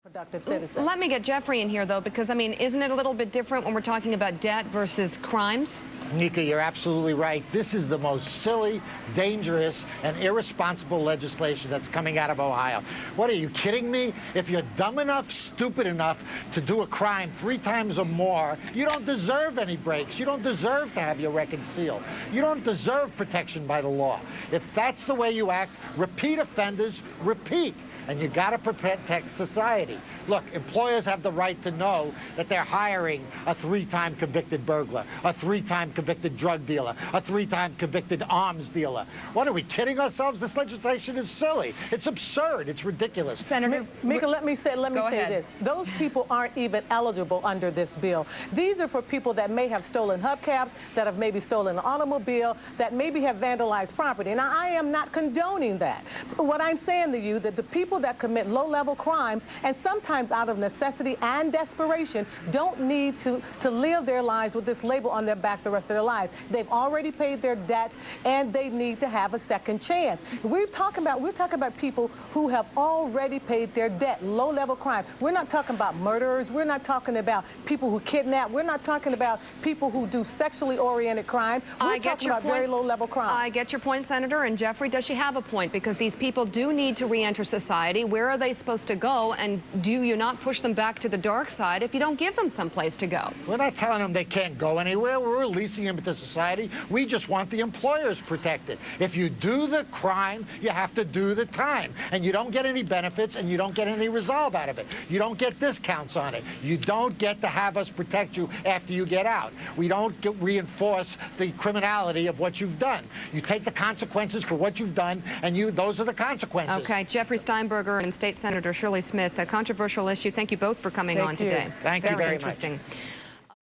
productive citizen. Let me get Jeffrey in here, though, because, I mean, isn't it a little bit different when we're talking about debt versus crimes? Nika, you're absolutely right. This is the most silly, dangerous, and irresponsible legislation that's coming out of Ohio. What, are you kidding me? If you're dumb enough, stupid enough to do a crime 3 times or more, you don't deserve any breaks. You don't deserve to have your record sealed. You don't deserve protection by the law. If that's the way you act, repeat offenders repeat. And you got to protect society. Look, employers have the right to know that they're hiring a 3-time convicted burglar, a 3-time convicted drug dealer, a 3-time convicted arms dealer. What, are we kidding ourselves? This legislation is silly. It's absurd. It's ridiculous. Senator Mika, let me say this. Those people aren't even eligible under this bill. These are for people that may have stolen hubcaps, that have maybe stolen an automobile, that maybe have vandalized property. Now, I am not condoning that. But what I'm saying to you, that the people that commit low-level crimes, and sometimes out of necessity and desperation, don't need to live their lives with this label on their back the rest of their lives. They've already paid their debt, and they need to have a second chance. We're talking about people who have already paid their debt, low-level crime. We're not talking about murderers. We're not talking about people who kidnap. We're not talking about people who do sexually oriented crime. We're talking about very low-level crime. I get your point, Senator. And Jeffrey, does she have a point? Because these people do need to re-enter society. Where are they supposed to go? And do you not push them back to the dark side if you don't give them someplace to go? We're not telling them they can't go anywhere. We're releasing them into society. We just want the employers protected. If you do the crime, you have to do the time. And you don't get any benefits, and you don't get any resolve out of it. You don't get discounts on it. You don't get to have us protect you after you get out. We don't reinforce the criminality of what you've done. You take the consequences for what you've done, and those are the consequences. Okay, Jeffrey Steinberger and State Senator Shirley Smith, a controversial issue. Thank you both for coming on today. Thank you very much. Interesting.